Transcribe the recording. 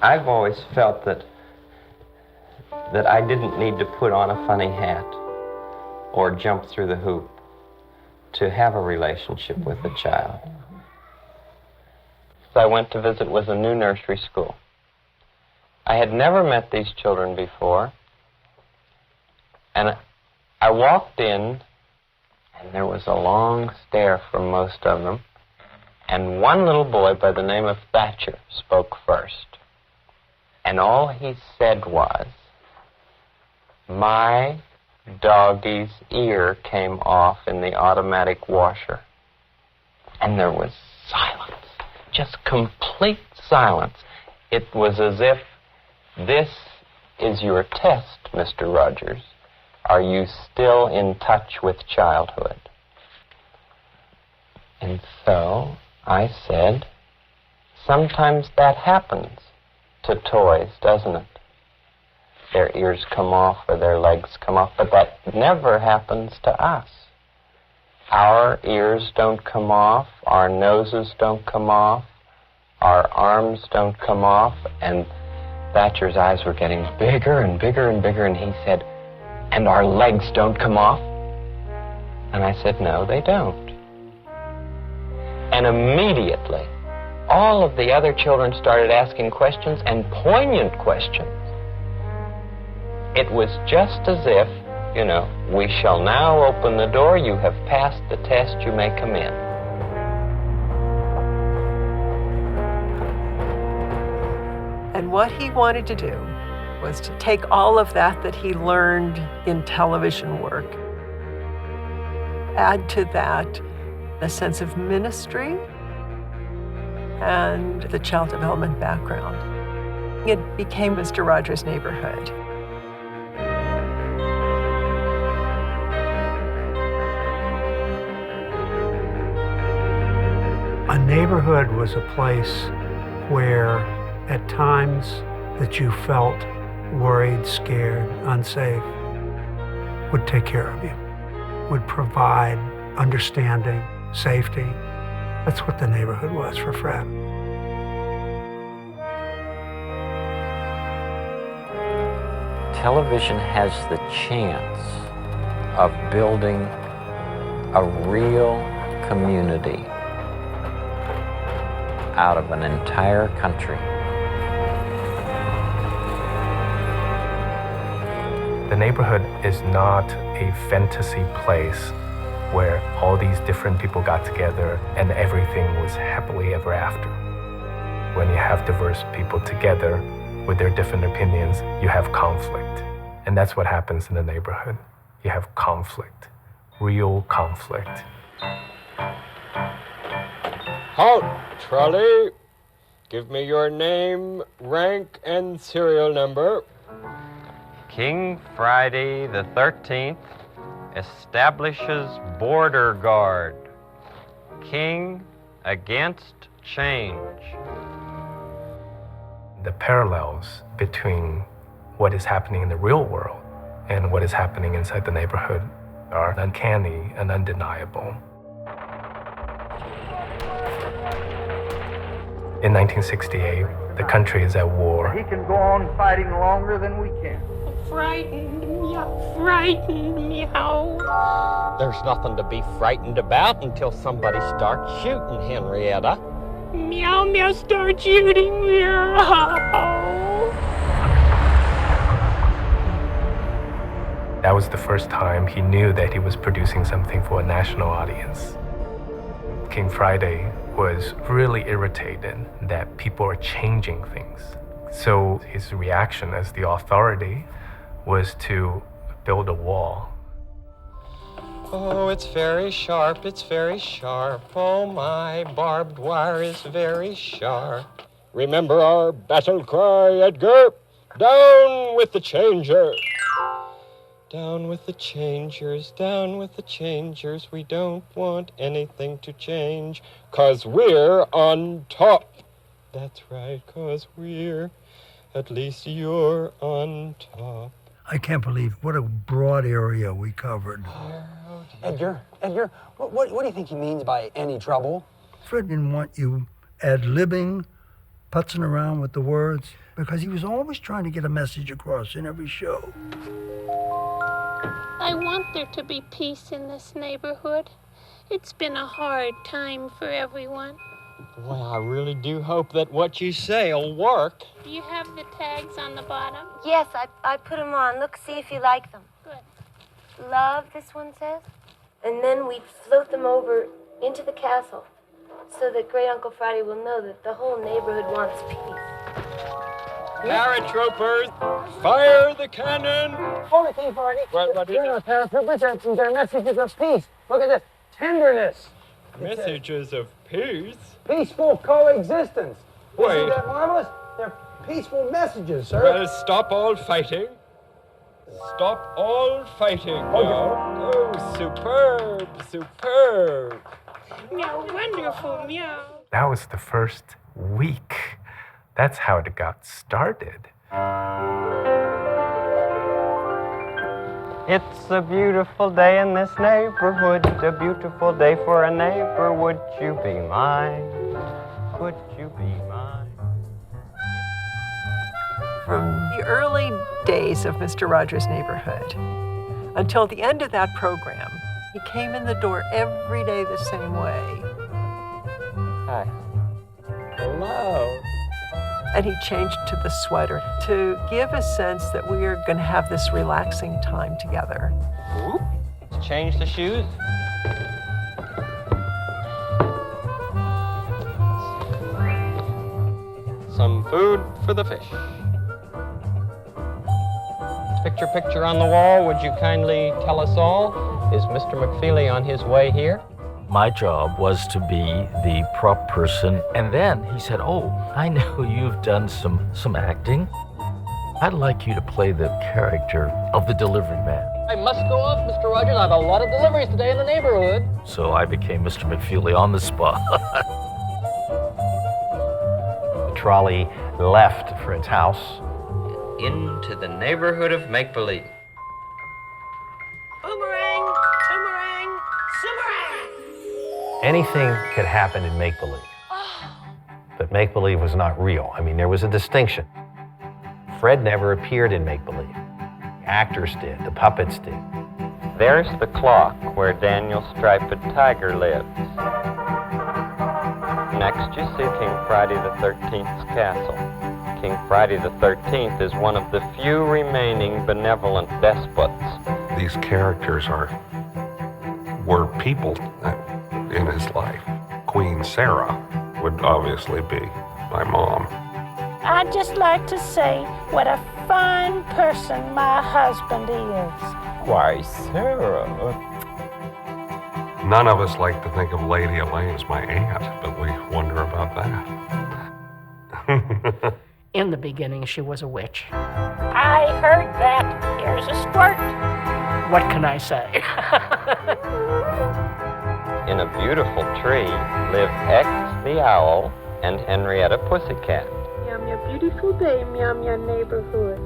I've always felt that I didn't need to put on a funny hat or jump through the hoop to have a relationship with a child. So I went to visit with a new nursery school. I had never met these children before, and I walked in, and there was a long stare from most of them, and one little boy by the name of Thatcher spoke first. And all he said was, "My doggie's ear came off in the automatic washer." And there was silence, just complete silence. It was as if, "This is your test, Mr. Rodgers. Are you still in touch with childhood?" And so I said, "Sometimes that happens to toys, doesn't it? Their ears come off or their legs come off, but that never happens to us. Our ears don't come off, our noses don't come off, our arms don't come off." And Thatcher's eyes were getting bigger and bigger and bigger, and he said, "And our legs don't come off?" And I said, "No, they don't." And immediately, all of the other children started asking questions, and poignant questions. It was just as if, "We shall now open the door. You have passed the test. You may come in." And what he wanted to do was to take all of that he learned in television work, add to that a sense of ministry and the child development background. It became Mr. Rodgers' Neighborhood. A neighborhood was a place where, at times that you felt worried, scared, unsafe, would take care of you, would provide understanding, safety. That's what the neighborhood was for Fred. Television has the chance of building a real community out of an entire country. The neighborhood is not a fantasy place where all these different people got together and everything was happily ever after. When you have diverse people together with their different opinions, you have conflict. And that's what happens in the neighborhood. You have conflict, real conflict. Halt, trolley. Give me your name, rank, and serial number. King Friday the 13th establishes border guard. King against change. The parallels between what is happening in the real world and what is happening inside the neighborhood are uncanny and undeniable. In 1968, the country is at war. He can go on fighting longer than we can. Frightened, meow. There's nothing to be frightened about until somebody starts shooting, Henrietta. Meow, meow, start shooting, meow. That was the first time he knew that he was producing something for a national audience. King Friday was really irritated that people are changing things. So his reaction as the authority was to build a wall. Oh, it's very sharp, it's very sharp. Oh, my barbed wire is very sharp. Remember our battle cry, Edgar? Down with the changers! Down with the changers, down with the changers. We don't want anything to change, 'cause we're on top. That's right, 'cause at least you're on top. I can't believe what a broad area we covered. Edgar, what do you think he means by any trouble? Fred didn't want you ad-libbing putzing around with the words, because he was always trying to get a message across in every show. I want there to be peace in this neighborhood. It's been a hard time for everyone. Well, I really do hope that what you say will work. Do you have the tags on the bottom? Yes, I put them on. Look, see if you like them. Good. Love, this one says. And then we float them over into the castle so that Great Uncle Friday will know that the whole neighborhood wants peace. Paratroopers, fire the cannon! Hold it, King Friday. What is it? Paratroopers, they're messages of peace. Look at this. Tenderness. Messages of peace? Peaceful coexistence. Wait. Isn't that marvelous? They're peaceful messages, sir. Well, stop all fighting. Stop all fighting now. Oh, superb, superb. Meow, wonderful, meow. That was the first week. That's how it got started. It's a beautiful day in this neighborhood, a beautiful day for a neighbor. Would you be mine? Would you be mine? From the early days of Mr. Rodgers' Neighborhood until the end of that program, he came in the door every day the same way. Hi. Hello. And he changed to the sweater to give a sense that we are going to have this relaxing time together. Let's change the shoes. Some food for the fish. Picture on the wall, would you kindly tell us all? Is Mr. McFeely on his way here? My job was to be the prop person, and then he said, "Oh, I know you've done some acting. I'd like you to play the character of the delivery man." I must go off, Mr. Rodgers. I have a lot of deliveries today in the neighborhood. So I became Mr. McFeely on the spot. The trolley left for its house. Into the neighborhood of make-believe. Boomerang, boomerang, boomerang. Anything could happen in make-believe. But make-believe was not real. I mean, there was a distinction. Fred never appeared in make-believe. Actors did, the puppets did. There's the clock where Daniel Striped Tiger lives. Next you see King Friday the 13th's castle. King Friday the 13th is one of the few remaining benevolent despots. These characters were people in his life. Queen Sarah would obviously be my mom. I'd just like to say what a fine person my husband is. Why, Sarah? None of us like to think of Lady Elaine as my aunt, but we wonder about that. In the beginning, she was a witch. I heard that. Here's a squirt. What can I say? In a beautiful tree live X the owl and Henrietta Pussycat. Meow, meow, beautiful day, meow, meow, neighborhood.